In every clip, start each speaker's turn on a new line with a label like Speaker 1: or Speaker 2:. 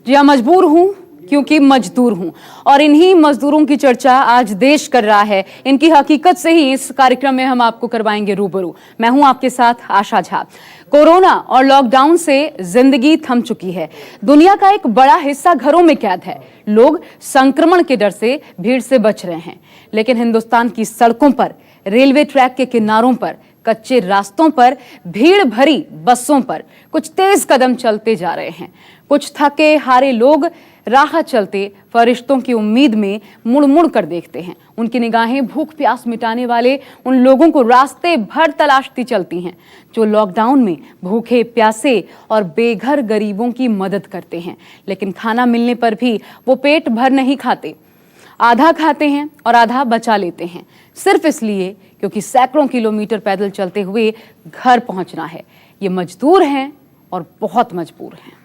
Speaker 1: जी हाँ, मजबूर हूँ क्योंकि मजदूर हूं और इन्हीं मजदूरों की चर्चा आज देश कर रहा है। इनकी हकीकत से ही इस कार्यक्रम में हम आपको करवाएंगे रूबरू। मैं हूं आपके साथ आशा झा। कोरोना और लॉकडाउन से जिंदगी थम चुकी है। दुनिया का एक बड़ा हिस्सा घरों में कैद है। लोग संक्रमण के डर से भीड़ से बच रहे हैं, लेकिन हिंदुस्तान की सड़कों पर, रेलवे ट्रैक के किनारों पर, कच्चे रास्तों पर, भीड़ भरी बसों पर कुछ तेज कदम चलते जा रहे हैं। कुछ थके हारे लोग राह चलते फरिश्तों की उम्मीद में मुड़ मुड़ कर देखते हैं। उनकी निगाहें भूख प्यास मिटाने वाले उन लोगों को रास्ते भर तलाशती चलती हैं जो लॉकडाउन में भूखे प्यासे और बेघर गरीबों की मदद करते हैं। लेकिन खाना मिलने पर भी वो पेट भर नहीं खाते। आधा खाते हैं और आधा बचा लेते हैं, सिर्फ इसलिए क्योंकि सैकड़ों किलोमीटर पैदल चलते हुए घर पहुंचना है। ये मजदूर हैं और बहुत मजबूर हैं।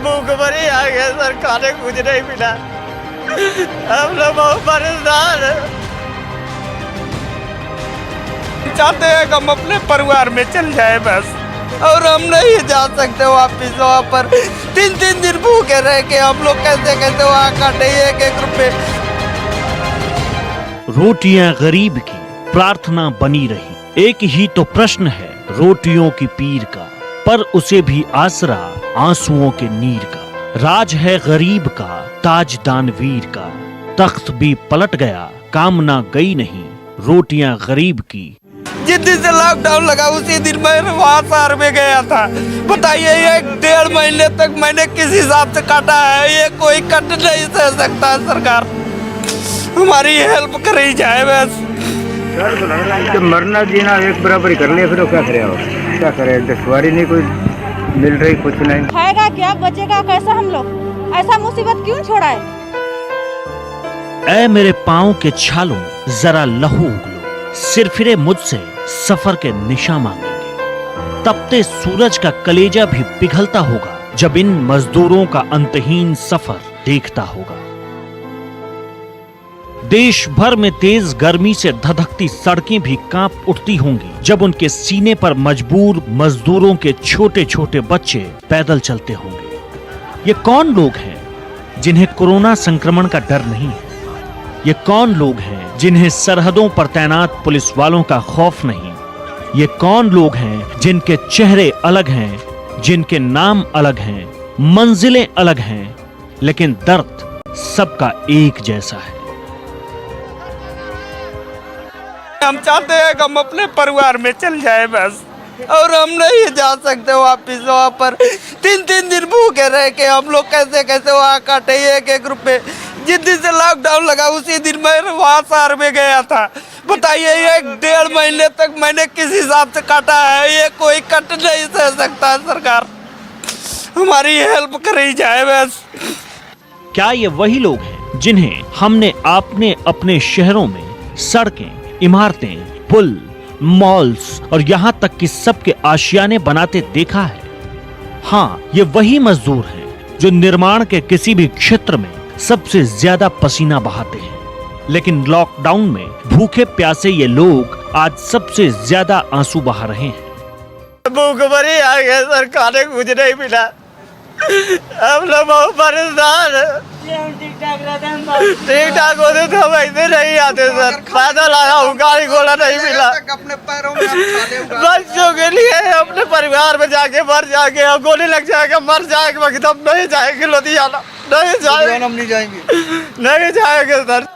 Speaker 2: भूखमरी आ गया सर, खाने कुछ नहीं मिला। हम लोग बहुत परेशान हैं। चाहते हैं कि हम अपने परिवार में चल जाए बस, और हम नहीं जा सकते वापिस वहाँ पर। 3-3 दिन भूखे रह के हम लोग कैसे कैसे वहाँ काटे 1-1 रुपए।
Speaker 3: रोटियां गरीब की प्रार्थना बनी रही। एक ही तो प्रश्न है रोटियों की पीर का, पर उसे भी आसरा आंसुओं के नीर का। राज है गरीब का, ताज दानवीर का, तख्त भी पलट गया, कामना गई नहीं, रोटियां गरीब की।
Speaker 2: जिस दिन से लॉकडाउन लगा उसी दिन मैं वहाँ शहर में गया था। बताइए 1-1.5 महीने तक मैंने किस हिसाब से काटा है, ये कोई कट नहीं सह सकता। सरकार हमारी हेल्प करी जाए बस।
Speaker 4: तो मरना जीना एक बराबर ही कर लिया, फिर क्या करे और क्या करे। दुश्वारी नहीं कोई मिल रही, कुछ नहीं।
Speaker 5: खाएगा क्या, बचेगा कैसा हम लोग? ऐसा मुसीबत क्यों छोड़ा है?
Speaker 3: ऐ मेरे पाँव के छालों जरा लहू उगलो, सिर फिरे मुझसे सफर के निशा मांगेंगे। तपते सूरज का कलेजा भी पिघलता होगा जब इन मजदूरों का अंतहीन सफर देखता होगा। देश भर में तेज गर्मी से धधकती सड़कें भी कांप उठती होंगी जब उनके सीने पर मजबूर मजदूरों के छोटे छोटे बच्चे पैदल चलते होंगे। ये कौन लोग हैं जिन्हें कोरोना संक्रमण का डर नहीं है? ये कौन लोग हैं जिन्हें सरहदों पर तैनात पुलिस वालों का खौफ नहीं? ये कौन लोग हैं जिनके चेहरे अलग हैं, जिनके नाम अलग हैं, मंजिलें अलग हैं, लेकिन दर्द सबका एक जैसा है।
Speaker 2: हम चाहते हैं कि हम अपने परिवार में चल जाए बस, और हम नहीं जा सकते वापिस वहाँ पर। 3-3 दिन भूखे रह के हम लोग कैसे कैसे वहाँ काटे 1-1 रुपए। जिस दिन से लॉकडाउन लगा उसी दिन मैं वहाँ शहर में गया था। बताइए 1-1.5 महीने तक मैंने किस हिसाब से काटा है, ये कोई कट नहीं सह सकता। सरकार हमारी हेल्प करी जाए बस।
Speaker 3: क्या ये वही लोग हैं जिन्हें हमने आपने अपने शहरों में सड़कें, इमारतें, पुल, मॉल्स और यहाँ तक कि सबके आशियाने बनाते देखा है? हाँ, ये वही मजदूर हैं जो निर्माण के किसी भी क्षेत्र में सबसे ज्यादा पसीना बहाते हैं। लेकिन लॉकडाउन में भूखे प्यासे ये लोग आज सबसे ज्यादा आंसू बहा रहे हैं।
Speaker 2: भूखमरी आ गया सर, खाने कुछ नहीं मिला। हम लोग बहुत परेशान हैं। ठीक ठाक होते तो हम ऐसे नहीं आते सर। पैदल आया हूँ, गाड़ी घोड़ा नहीं मिला। अपने पैरों में बच्चों के लिए अपने परिवार में जाके मर जाएंगे, गोली लग जाएगा मर जाएंगे, बाकी हम नहीं जाएंगे लुधियाना, नहीं जाएंगे सर।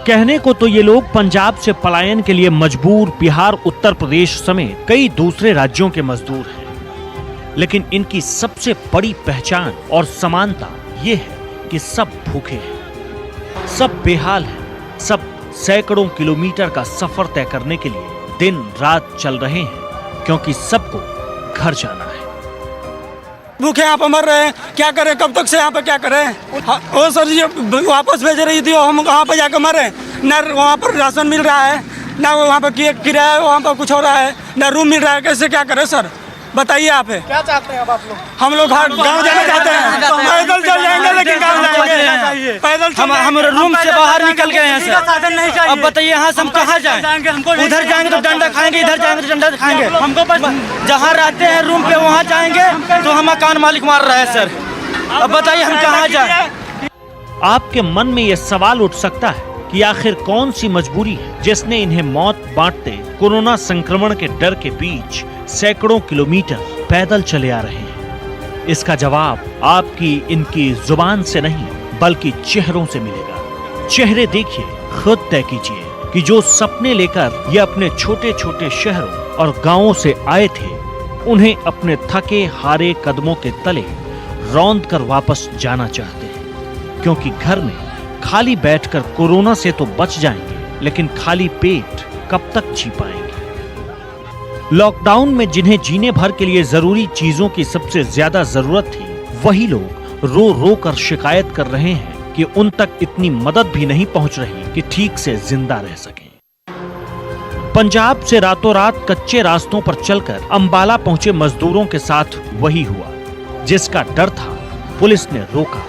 Speaker 3: कहने को तो ये लोग पंजाब से पलायन के लिए मजबूर बिहार, उत्तर प्रदेश समेत कई दूसरे राज्यों के मजदूर हैं, लेकिन इनकी सबसे बड़ी पहचान और समानता ये है कि सब भूखे हैं, सब बेहाल हैं, सब सैकड़ों किलोमीटर का सफर तय करने के लिए दिन रात चल रहे हैं, क्योंकि सबको घर जाना है।
Speaker 6: भूखे यहाँ पर मर रहे हैं, क्या करें? कब तक से यहाँ पर क्या करें? वो सर ये वापस भेज रही थी, हम वहाँ पर जाकर मरे। न वहाँ पर राशन मिल रहा है, न वहाँ पर किराया, वहाँ पर कुछ हो रहा है, न रूम मिल रहा है। कैसे क्या करें सर? बताइए आप।
Speaker 7: क्या चाहते हैं अब आप लोग?
Speaker 6: हम लोग गाँव जाना चाहते हैं, पैदल चल जाएंगे लेकिन गाँव जाएंगे पैदल।
Speaker 8: हम रूम से बाहर निकल गए हैं सर। अब बताइए यहाँ से हम कहाँ जाएं? उधर जाएंगे तो डंडा खाएंगे, इधर जाएंगे तो डंडा खाएंगे। हमको बस जहाँ रहते हैं रूम पे वहाँ जाएंगे तो हम मकान मालिक मार रहे हैं सर। अब बताइए हम कहाँ जाएं?
Speaker 3: आपके मन में यह सवाल उठ सकता है कि आखिर कौन सी मजबूरी है जिसने इन्हें मौत बांटते कोरोना संक्रमण के डर के बीच सैकड़ों किलोमीटर पैदल चले आ रहे हैं। इसका जवाब आपकी इनकी जुबान से नहीं बल्कि चेहरों से मिलेगा। चेहरे देखिए, खुद तय कीजिए कि जो सपने लेकर ये अपने छोटे छोटे शहरों और गांवों से आए थे, उन्हें अपने थके हारे कदमों के तले रौंद कर वापस जाना चाहते हैं, क्योंकि घर में खाली बैठकर कोरोना से तो बच जाएंगे, लेकिन खाली पेट कब तक जी पाएंगे। लॉकडाउन में जिन्हें जीने भर के लिए जरूरी चीजों की सबसे ज्यादा जरूरत थी, वही लोग रो रो कर शिकायत कर रहे हैं कि उन तक इतनी मदद भी नहीं पहुंच रही कि ठीक से जिंदा रह सकें। पंजाब से रातों रात कच्चे रास्तों पर चलकर अंबाला पहुंचे मजदूरों के साथ वही हुआ, जिसका डर था पुलिस ने रोका,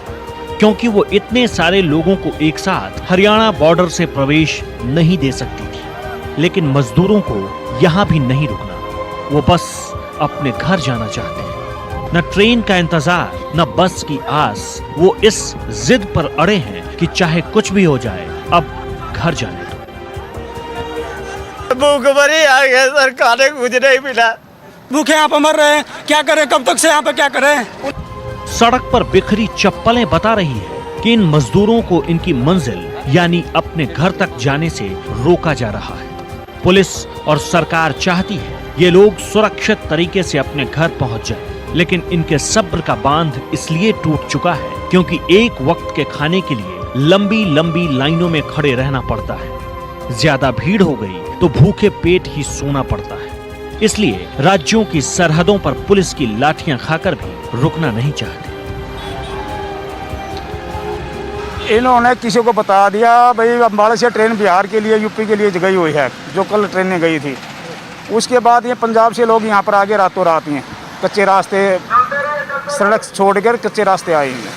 Speaker 3: क्योंकि वो इतने सारे लोगों को एक साथ हरियाणा बॉर्डर से प्रवेश नहीं दे सकती थी। लेकिन मजदूरों को यहाँ भी नहीं रुकना, वो बस अपने घर जाना चाहते हैं। न ट्रेन का इंतजार, न बस की आस, वो इस जिद पर अड़े हैं कि चाहे कुछ भी हो जाए, अब घर जाने दो।
Speaker 2: भूखमरी आ गया सर, खाने कुछ नहीं मिला।
Speaker 6: भूखे यहाँ पर मर रहे हैं, क्या करें? कब तक से यहाँ पे क्या करें?
Speaker 3: सड़क पर बिखरी चप्पलें बता रही है कि इन मजदूरों को इनकी मंजिल यानी अपने घर तक जाने से रोका जा रहा है। पुलिस और सरकार चाहती है ये लोग सुरक्षित तरीके से अपने घर पहुंच जाएं, लेकिन इनके सब्र का बांध इसलिए टूट चुका है क्योंकि एक वक्त के खाने के लिए लंबी लंबी लाइनों में खड़े रहना पड़ता है। ज्यादा भीड़ हो गई तो भूखे पेट ही सोना पड़ता है। इसलिए राज्यों की सरहदों पर पुलिस की लाठियां खाकर भी रुकना नहीं चाहते।
Speaker 4: इन्होंने किसी को बता दिया भाई अम्बाला से ट्रेन बिहार के लिए, यूपी के लिए गई हुई है, जो कल ट्रेनें गई थी। उसके बाद ये पंजाब से लोग यहाँ पर आगे रातों रात हैं, कच्चे रास्ते सड़क छोड़कर कच्चे रास्ते आए हैं।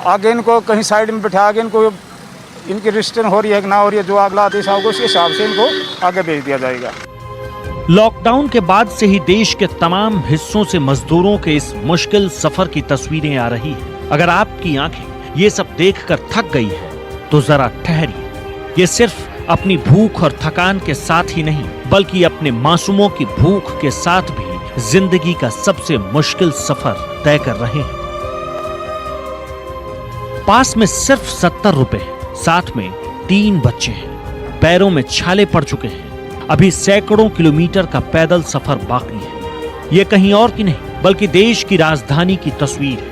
Speaker 4: आगे इनको कहीं साइड में बिठा के इनको इनकी रजिस्ट्रेशन हो रही है कि ना हो रही है, जो अगला आदेश होगा उसके हिसाब से इनको आगे भेज दिया जाएगा।
Speaker 3: लॉकडाउन के बाद से ही देश के तमाम हिस्सों से मजदूरों के इस मुश्किल सफर की तस्वीरें आ रही हैं। अगर आपकी आंखें ये सब देखकर थक गई है तो जरा ठहरिए। ये सिर्फ अपनी भूख और थकान के साथ ही नहीं बल्कि अपने मासूमों की भूख के साथ भी जिंदगी का सबसे मुश्किल सफर तय कर रहे हैं। पास में सिर्फ 70 रुपए, साथ में 3 बच्चे हैं, पैरों में छाले पड़ चुके हैं। अभी सैकड़ों किलोमीटर का पैदल सफर बाकी है। ये कहीं और की नहीं बल्कि देश की राजधानी की तस्वीर है।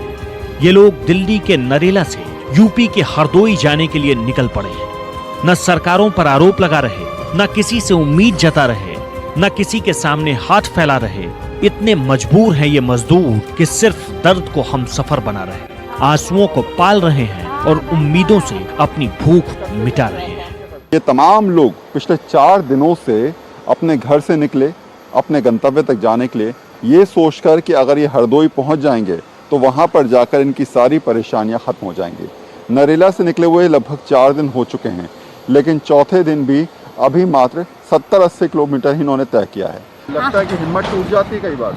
Speaker 3: ये लोग दिल्ली के नरेला से यूपी के हरदोई जाने के लिए निकल पड़े हैं। न सरकारों पर आरोप लगा रहे, न किसी से उम्मीद जता रहे, न किसी के सामने हाथ फैला रहे। इतने मजबूर हैं ये मजदूर कि सिर्फ दर्द को हम सफर बना रहे, आंसुओं को पाल रहे हैं और उम्मीदों से अपनी भूख मिटा रहे हैं।
Speaker 9: ये तमाम लोग पिछले 4 दिनों से अपने घर से निकले अपने गंतव्य तक जाने के लिए, ये सोचकर कि अगर ये हरदोई पहुंच जाएंगे तो वहां पर जाकर इनकी सारी परेशानियां खत्म हो जाएंगी। नरेला से निकले हुए लगभग 4 दिन हो चुके हैं, लेकिन चौथे दिन भी अभी मात्र 70-80 किलोमीटर ही इन्होंने तय किया है। लगता है कि हिम्मत टूट जाती है, कई बार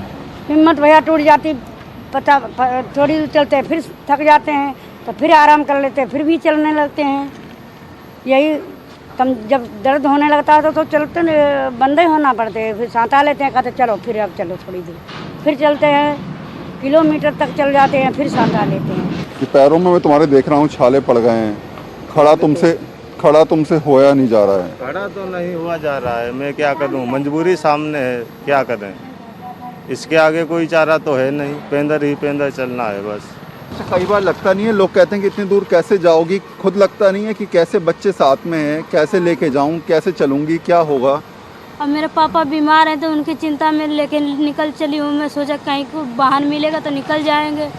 Speaker 5: हिम्मत भैया टूट जाती, पता थोड़ी दूर चलते हैं फिर थक जाते हैं तो फिर आराम कर लेते हैं, फिर भी चलने लगते हैं। यही कम जब दर्द होने लगता है तो चलते बंद ही होना पड़ते हैं, फिर सांता लेते हैं, कहते चलो फिर अब चलो थोड़ी दूर, फिर चलते हैं, किलोमीटर तक चल जाते हैं, फिर सांता लेते हैं।
Speaker 9: कि पैरों में मैं तुम्हारे देख रहा हूँ छाले पड़ गए हैं, खड़ा तुमसे होया नहीं जा रहा है।
Speaker 10: खड़ा तो नहीं हुआ जा रहा है, मैं क्या करूँ, मजबूरी सामने है, क्या करें, इसके आगे कोई चारा तो है नहीं, पेंदर ही पेंदर चलना है बस।
Speaker 9: कई बार लगता नहीं है, लोग कहते हैं कि इतनी दूर कैसे जाओगी, खुद लगता नहीं है कि कैसे बच्चे साथ में हैं, कैसे लेके जाऊं, कैसे चलूंगी, क्या होगा।
Speaker 11: अब मेरे पापा बीमार हैं तो उनकी चिंता में लेके निकल चली हूँ। मैं सोचा कहीं को वाहन मिलेगा तो निकल जाएंगे,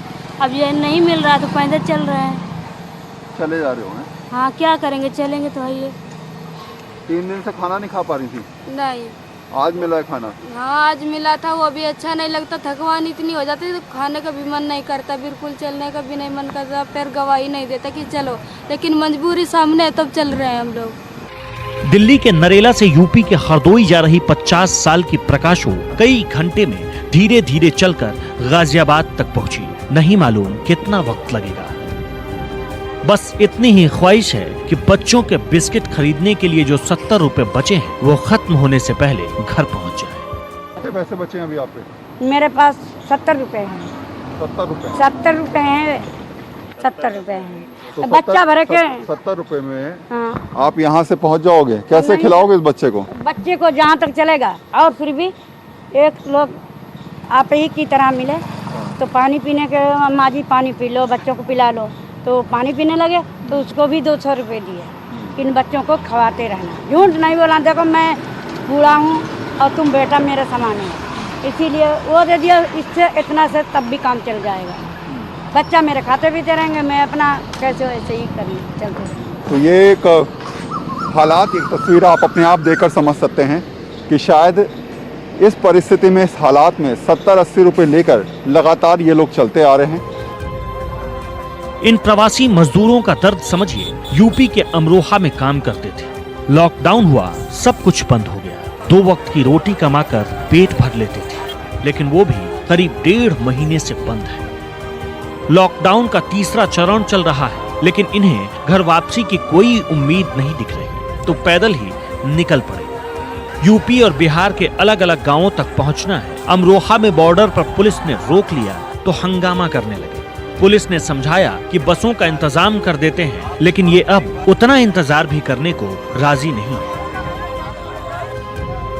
Speaker 11: अब ये नहीं मिल रहा तो पैदल चल रहे हैं।
Speaker 9: चले जा रहे हो हैं?
Speaker 11: हाँ क्या करेंगे, चलेंगे तो है।
Speaker 9: 3 दिन से खाना नहीं खा पा रही थी?
Speaker 11: नहीं।
Speaker 9: आज मिला है खाना?
Speaker 11: हाँ आज मिला था, वो भी अच्छा नहीं लगता, थकवान इतनी हो जाती तो खाने का भी मन नहीं करता, बिल्कुल चलने का भी नहीं मन करता, पैर गवाही नहीं देता कि चलो, लेकिन मजबूरी सामने है तब चल रहे हैं हम लोग।
Speaker 3: दिल्ली के नरेला से यूपी के हरदोई जा रही 50 साल की प्रकाशो कई घंटे में धीरे धीरे चलकर गाजियाबाद तक पहुंची। नहीं मालूम कितना वक्त लगेगा। बस इतनी ही ख्वाहिश है कि बच्चों के बिस्किट खरीदने के लिए जो 70 रुपए बचे हैं वो खत्म होने से पहले घर पहुंच जाए।
Speaker 9: कितने पैसे बचे हैं अभी आप पे?
Speaker 5: मेरे पास 70 रुपये हैं।
Speaker 9: 70 रुपए?
Speaker 5: 70 रुपये हैं, 70 रुपये हैं।
Speaker 9: तो
Speaker 5: बच्चा भरे के
Speaker 9: 70 रुपए में
Speaker 5: हाँ।
Speaker 9: आप यहाँ से पहुँच जाओगे? कैसे खिलाओगे इस बच्चे को?
Speaker 5: बच्चे को जहाँ तक चलेगा, और फिर भी एक लोग आप ही की तरह मिले तो पानी पीने के, अम्मा जी पानी पी लो, बच्चों को पिला लो, तो पानी पीने लगे तो उसको भी 200 रुपये दिए। इन बच्चों को खवाते रहना, झूठ नहीं बोला, देखो मैं बूढ़ा हूँ और तुम बेटा मेरे समान हो, इसीलिए वो दे दिया, इससे इतना से तब भी काम चल जाएगा। बच्चा मेरे खाते पीते रहेंगे, मैं अपना कैसे वैसे ही करने चलते रहेंगे।
Speaker 9: तो ये एक हालात, एक तस्वीर आप अपने आप देखकर समझ सकते हैं कि शायद इस परिस्थिति में, इस हालात में 70-80 रुपए लेकर लगातार ये लोग चलते आ रहे हैं।
Speaker 3: इन प्रवासी मजदूरों का दर्द समझिए। यूपी के अमरोहा में काम करते थे, लॉकडाउन हुआ, सब कुछ बंद हो गया। 2 वक्त की रोटी कमाकर पेट भर लेते थे, लेकिन वो भी करीब 1.5 महीने से बंद है। लॉकडाउन का तीसरा चरण चल रहा है, लेकिन इन्हें घर वापसी की कोई उम्मीद नहीं दिख रही, तो पैदल ही निकल पड़े। यूपी और बिहार के अलग अलग गांवों तक पहुंचना है। अमरोहा में बॉर्डर पर पुलिस ने रोक लिया तो हंगामा करने लगे। पुलिस ने समझाया कि बसों का इंतजाम कर देते हैं, लेकिन ये अब उतना इंतजार भी करने को राजी नहीं है।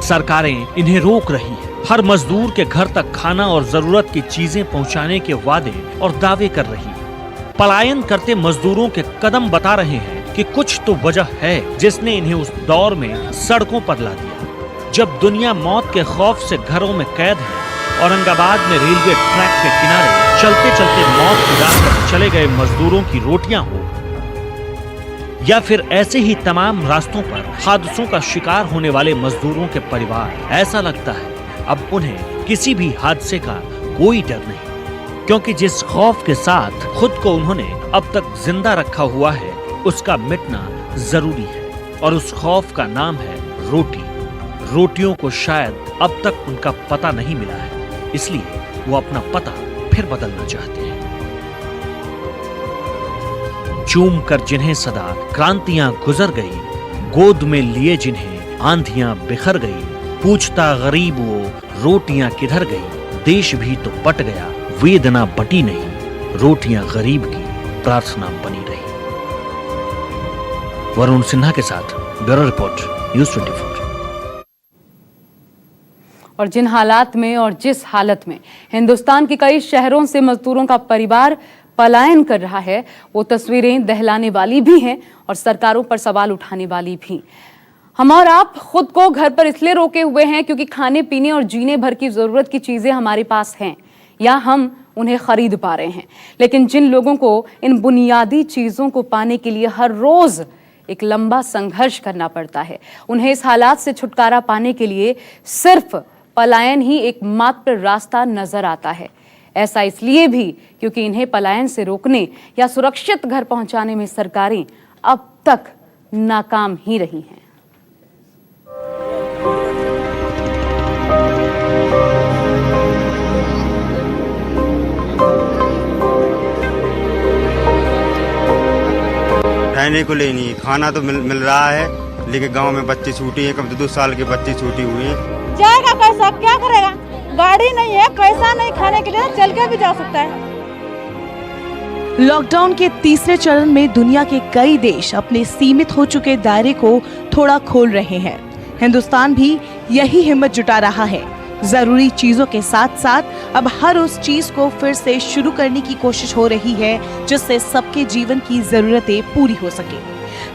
Speaker 3: सरकारें इन्हें रोक रही है। हर मजदूर के घर तक खाना और जरूरत की चीजें पहुंचाने के वादे और दावे कर रही है। पलायन करते मजदूरों के कदम बता रहे हैं कि कुछ तो वजह है जिसने इन्हें उस दौर में सड़कों पर ला दिया जब दुनिया मौत के खौफ से घरों में कैद है। औरंगाबाद में रेलवे ट्रैक के किनारे चलते चलते मौत की राह पर चले गए मजदूरों की रोटियां हो, या फिर ऐसे ही तमाम रास्तों पर हादसों का शिकार होने वाले मजदूरों के परिवार, ऐसा लगता है अब उन्हें किसी भी हादसे का कोई डर नहीं, क्योंकि जिस खौफ के साथ खुद को उन्होंने अब तक जिंदा रखा हुआ है उसका मिटना जरूरी है। और उस खौफ का नाम है रोटी। रोटियों को शायद अब तक उनका पता नहीं मिला है, इसलिए वो अपना पता फिर बदलना चाहते हैं। चूम कर जिन्हें सदा क्रांतियां गुजर गई, गोद में लिए जिन्हें आंधियां बिखर गई, पूछता गरीब वो रोटियां किधर गई, देश भी तो बट गया, वेदना बटी नहीं, रोटियां गरीब की प्रार्थना बनी रही। वरुण सिन्हा के साथ ब्यूरो रिपोर्ट, न्यूज़ 24।
Speaker 1: और जिन हालात में और जिस हालत में हिंदुस्तान के कई शहरों से मजदूरों का परिवार पलायन कर रहा है, वो तस्वीरें दहलाने वाली भी हैं और सरकारों पर सवाल उठाने वाली भी। हम और आप खुद को घर पर इसलिए रोके हुए हैं क्योंकि खाने पीने और जीने भर की जरूरत की चीजें हमारे पास हैं या हम उन्हें खरीद पा रहे हैं, लेकिन जिन लोगों को इन बुनियादी चीजों को पाने के लिए हर रोज एक लंबा संघर्ष करना पड़ता है, उन्हें इस हालात से छुटकारा पाने के लिए सिर्फ पलायन ही एकमात्र रास्ता नजर आता है। ऐसा इसलिए भी क्योंकि इन्हें पलायन से रोकने या सुरक्षित घर पहुंचाने में सरकारें अब तक नाकाम ही रही हैं।
Speaker 7: रहने को ले नहीं, खाना तो मिल रहा है, लेकिन गांव में बच्चे छूटी हैं, कब 2 साल के बच्चे छूटी हुई हैं।
Speaker 12: जाएगा कैसा, क्या करेगा? गाड़ी नहीं है, पैसा नहीं, खाने के लिए चल के भी जा सकता है।
Speaker 13: लॉकडाउन के तीसरे चरण में दुनिया के कई देश अपने सीमित हो चुके दायरे को थोड़ा खोल रहे हैं। हिंदुस्तान भी यही हिम्मत जुटा रहा है। जरूरी चीजों के साथ साथ अब हर उस चीज को फिर से शुरू करने की कोशिश हो रही है जिससे सबके जीवन की जरूरतें पूरी हो सके।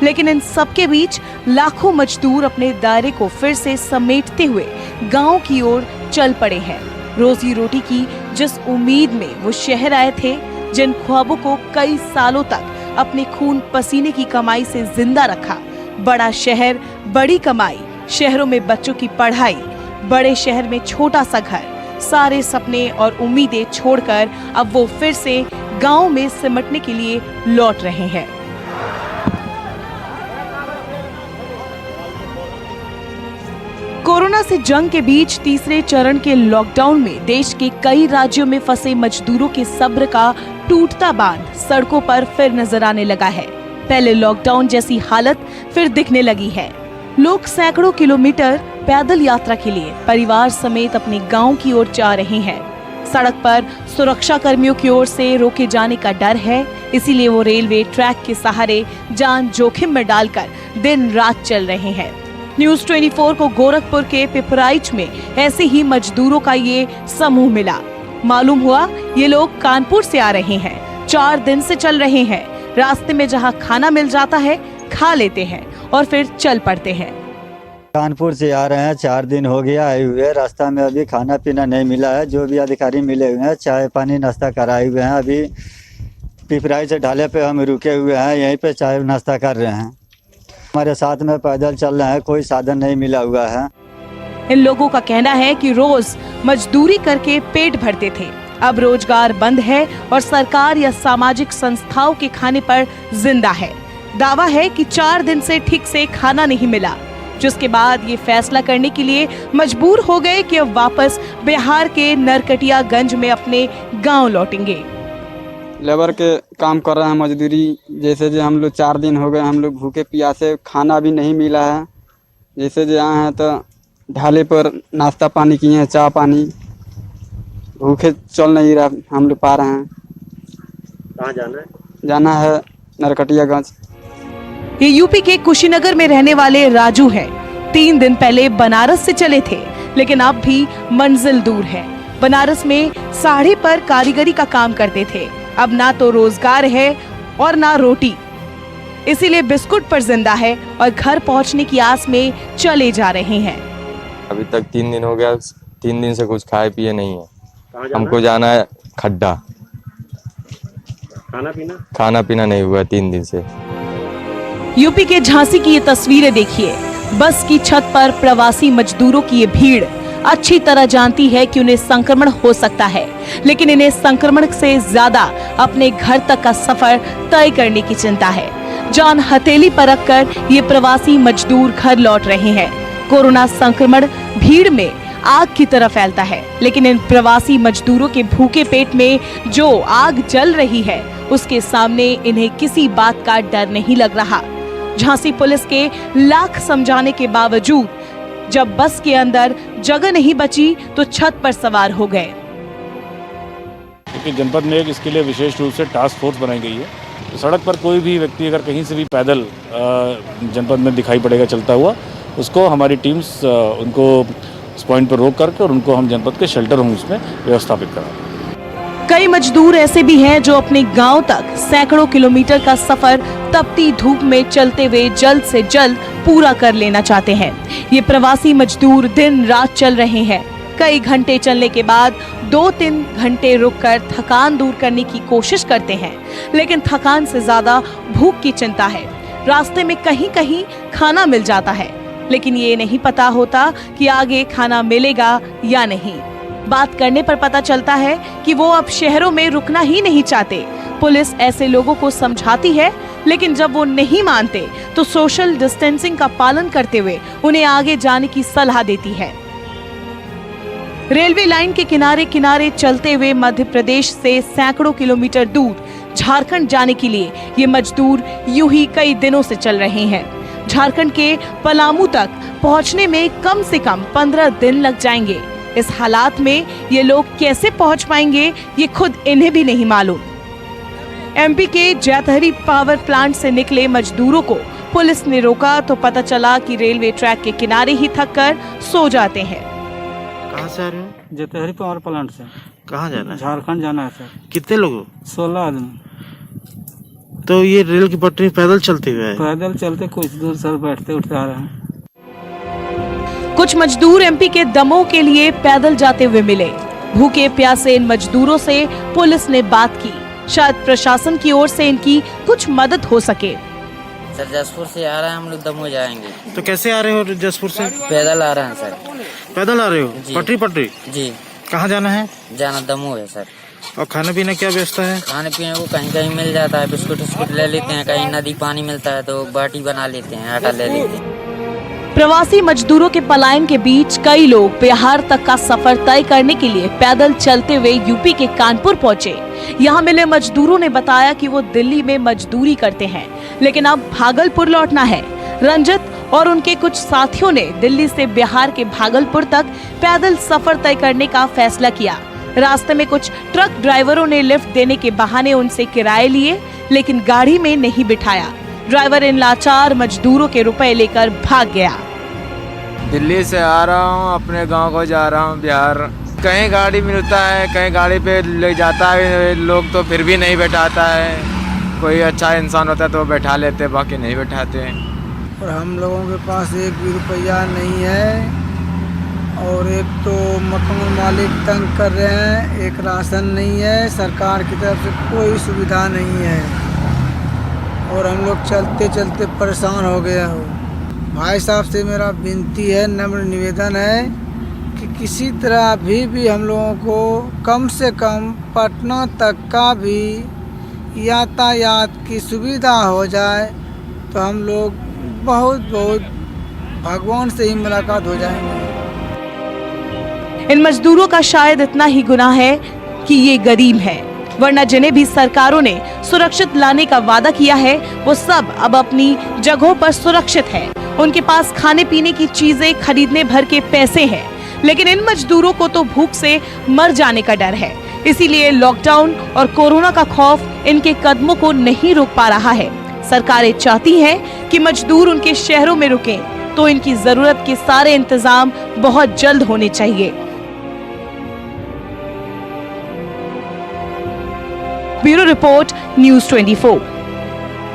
Speaker 13: लेकिन इन सबके बीच लाखों मजदूर अपने दायरे को फिर से समेटते हुए गांव की ओर चल पड़े हैं। रोजी रोटी की जिस उम्मीद में वो शहर आए थे, जिन ख्वाबों को कई सालों तक अपने खून पसीने की कमाई से जिंदा रखा, बड़ा शहर, बड़ी कमाई, शहरों में बच्चों की पढ़ाई, बड़े शहर में छोटा सा घर, सारे सपने और उम्मीदें छोड़कर अब वो फिर से गांव में सिमटने के लिए लौट रहे हैं। कोरोना से जंग के बीच तीसरे चरण के लॉकडाउन में देश के कई राज्यों में फंसे मजदूरों के सब्र का टूटता बांध सड़कों पर फिर नजर आने लगा है। पहले लॉकडाउन जैसी हालत फिर दिखने लगी है। लोग सैकड़ों किलोमीटर पैदल यात्रा के लिए परिवार समेत अपने गांव की ओर जा रहे हैं। सड़क पर सुरक्षा कर्मियों की ओर से रोके जाने का डर है, इसीलिए वो रेलवे ट्रैक के सहारे जान जोखिम में डालकर दिन रात चल रहे हैं। न्यूज़ 24 को गोरखपुर के पिपराइच में ऐसे ही मजदूरों का ये समूह मिला। मालूम हुआ ये लोग कानपुर से आ रहे हैं। 4 दिन से चल रहे हैं। रास्ते में जहां खाना मिल जाता है खा लेते हैं और फिर चल पड़ते हैं।
Speaker 14: कानपुर से आ रहे हैं, 4 दिन हो गया आए हुए। रास्ता में अभी खाना पीना नहीं मिला है। जो भी अधिकारी मिले हुए हैं चाय पानी नाश्ता कराए हुए हैं। अभी पिपराइच ढाले पे हम रुके हुए हैं, यहीं पे चाय नाश्ता कर रहे हैं। हमारे साथ में पैदल चल रहे हैं, कोई साधन नहीं मिला हुआ है।
Speaker 13: इन लोगों का कहना है कि रोज मजदूरी करके पेट भरते थे, अब रोजगार बंद है और सरकार या सामाजिक संस्थाओं के खाने पर जिंदा है। दावा है कि 4 दिन से ठीक से खाना नहीं मिला, जिसके बाद ये फैसला करने के लिए मजबूर हो गए कि अब वापस बिहार के नरकटियागंज में अपने गांव लौटेंगे।
Speaker 15: लेबर के काम कर रहे हैं, मजदूरी। जैसे जो हम लोग 4 दिन हो गए, हम लोग भूखे प्यासे, खाना भी नहीं मिला है। जैसे जो आए हैं तो ढाले पर नाश्ता पानी किए हैं, चाय पानी, भूखे चल नहीं रहा, हम लोग पा रहे हैं।
Speaker 7: कहाँ जाना है?
Speaker 15: जाना है नरकटियागंज।
Speaker 13: ये यूपी के कुशीनगर में रहने वाले राजू हैं। 3 दिन पहले बनारस से चले थे, लेकिन अब भी मंजिल दूर है। बनारस में साड़ी पर कारीगरी का काम करते थे, अब ना तो रोजगार है और ना रोटी, इसीलिए बिस्कुट पर जिंदा है और घर पहुंचने की आस में चले जा रहे हैं।
Speaker 16: अभी तक 3 दिन हो गया, 3 दिन से कुछ खाए पिए नहीं है। हमको जाना है खड्डा। खाना पीना नहीं हुआ 3 दिन से।
Speaker 13: यूपी के झांसी की ये तस्वीरें देखिए। बस की छत पर प्रवासी मजदूरों की ये भीड़ अच्छी तरह जानती है कि उन्हें संक्रमण हो सकता है, लेकिन इन्हें संक्रमण से ज्यादा अपने घर तक का सफर तय करने की चिंता है। जान हथेली पर रखकर ये प्रवासी मजदूर घर लौट रहे हैं। कोरोना संक्रमण भीड़ में आग की तरह फैलता है, लेकिन इन प्रवासी मजदूरों के भूखे पेट में जो आग जल रही है, उसके सामने इन्हें किसी बात का डर नहीं लग रहा। झांसी पुलिस के लाख समझाने के बावजूद जब बस के अंदर जगह नहीं बची तो छत पर सवार हो गए।
Speaker 17: क्योंकि जनपद में एक इसके लिए विशेष रूप से टास्क फोर्स बनाई गई है। तो सड़क पर कोई भी व्यक्ति अगर कहीं से भी पैदल जनपद में दिखाई पड़ेगा चलता हुआ, उसको हमारी टीम्स उनको इस पॉइंट पर रोक करके और उनको हम जनपद के शेल्टर होम्स में व्यवस्थापित कराएंगे।
Speaker 13: कई मजदूर ऐसे भी हैं जो अपने गांव तक सैकड़ों किलोमीटर का सफर तपती धूप में चलते हुए जल्द से जल्द पूरा कर लेना चाहते हैं। ये प्रवासी मजदूर दिन रात चल रहे हैं। कई घंटे चलने के बाद 2-3 घंटे रुककर थकान दूर करने की कोशिश करते हैं, लेकिन थकान से ज्यादा भूख की चिंता है। रास्ते में कहीं कहीं खाना मिल जाता है, लेकिन ये नहीं पता होता कि आगे खाना मिलेगा या नहीं। बात करने पर पता चलता है कि वो अब शहरों में रुकना ही नहीं चाहते। पुलिस ऐसे लोगों को समझाती है, लेकिन जब वो नहीं मानते तो सोशल डिस्टेंसिंग का पालन करते हुए उन्हें आगे जाने की सलाह देती है। रेलवे लाइन के किनारे किनारे चलते हुए मध्य प्रदेश से सैकड़ों किलोमीटर दूर झारखंड जाने के लिए ये मजदूर यूं ही कई दिनों से चल रहे हैं। झारखंड के पलामू तक पहुंचने में कम से कम 15 दिन लग जाएंगे। इस हालात में ये लोग कैसे पहुंच पाएंगे, ये खुद इन्हें भी नहीं मालूम। एमपी के जैतहरी पावर प्लांट से निकले मजदूरों को पुलिस ने रोका तो पता चला कि रेलवे ट्रैक के किनारे ही थक कर सो जाते हैं।
Speaker 18: कहाँ से आ रहे हो?
Speaker 6: जैतहरी पावर प्लांट से।
Speaker 18: कहाँ जाना है?
Speaker 6: झारखंड जाना है सर।
Speaker 18: कितने लोग हो?
Speaker 6: 16 आदमी।
Speaker 18: तो ये रेल की पटरी पैदल चलते हुए?
Speaker 6: पैदल चलते कुछ दूर सर, बैठते उठते आ रहे हैं।
Speaker 13: कुछ मजदूर एमपी के दमोह के लिए पैदल जाते हुए मिले। भूखे प्यासे इन मजदूरों से पुलिस ने बात की, शायद प्रशासन की ओर से इनकी कुछ मदद हो सके।
Speaker 19: सर जसपुर से आ रहे हैं हम लोग, दमोह जाएंगे।
Speaker 18: तो कैसे आ रहे हो जसपुर से?
Speaker 19: पैदल आ रहे हैं सर।
Speaker 18: पैदल आ रहे हो?
Speaker 19: जी।
Speaker 18: पटरी?
Speaker 19: जी।
Speaker 18: कहाँ जाना है?
Speaker 19: जाना दमोह है सर।
Speaker 18: और खाने पीने क्या व्यवस्था है?
Speaker 19: खाने पीने को कहीं कहीं मिल जाता है, बिस्कुट उस्कुट ले लेते हैं, कहीं नदी पानी मिलता है तो बाटी बना लेते हैं, आटा ले लेते हैं।
Speaker 13: प्रवासी मजदूरों के पलायन के बीच कई लोग बिहार तक का सफर तय करने के लिए पैदल चलते हुए यूपी के कानपुर पहुंचे। यहां मिले मजदूरों ने बताया कि वो दिल्ली में मजदूरी करते हैं, लेकिन अब भागलपुर लौटना है। रंजित और उनके कुछ साथियों ने दिल्ली से बिहार के भागलपुर तक पैदल सफर तय करने का फैसला किया। रास्ते में कुछ ट्रक ड्राइवरों ने लिफ्ट देने के बहाने उनसे किराए लिए, लेकिन गाड़ी में नहीं बिठाया। ड्राइवर इन लाचार मजदूरों के रुपए लेकर भाग गया।
Speaker 20: दिल्ली से आ रहा हूँ, अपने गांव को जा रहा हूँ बिहार। कहीं गाड़ी मिलता है, कहीं गाड़ी पे ले जाता है लोग तो फिर भी नहीं बैठाता है। कोई अच्छा इंसान होता है तो बैठा लेते, बाकी नहीं बैठाते।
Speaker 21: और हम लोगों के पास एक भी रुपया नहीं है, और एक तो मकान मालिक तंग कर रहे हैं, एक राशन नहीं है, सरकार की तरफ से कोई सुविधा नहीं है, और हम लोग चलते चलते परेशान हो गए हो। भाई साहब से मेरा विनती है, नम्र निवेदन है कि किसी तरह अभी भी हम लोगों को कम से कम पटना तक का भी यातायात की सुविधा हो जाए तो हम लोग बहुत भगवान से ही मुलाकात हो जाएंगे।
Speaker 13: इन मजदूरों का शायद इतना ही गुनाह है कि ये गरीब हैं, वरना जिन्हें भी सरकारों ने सुरक्षित लाने का वादा किया है वो सब अब अपनी जगहों पर सुरक्षित हैं। उनके पास खाने पीने की चीजें खरीदने भर के पैसे हैं, लेकिन इन मजदूरों को तो भूख से मर जाने का डर है। इसीलिए लॉकडाउन और कोरोना का खौफ इनके कदमों को नहीं रोक पा रहा है। सरकारें चाहती हैं कि मजदूर उनके शहरों में रुकें, तो इनकी जरूरत के सारे इंतजाम बहुत जल्द होने चाहिए। Bureau report, news 24।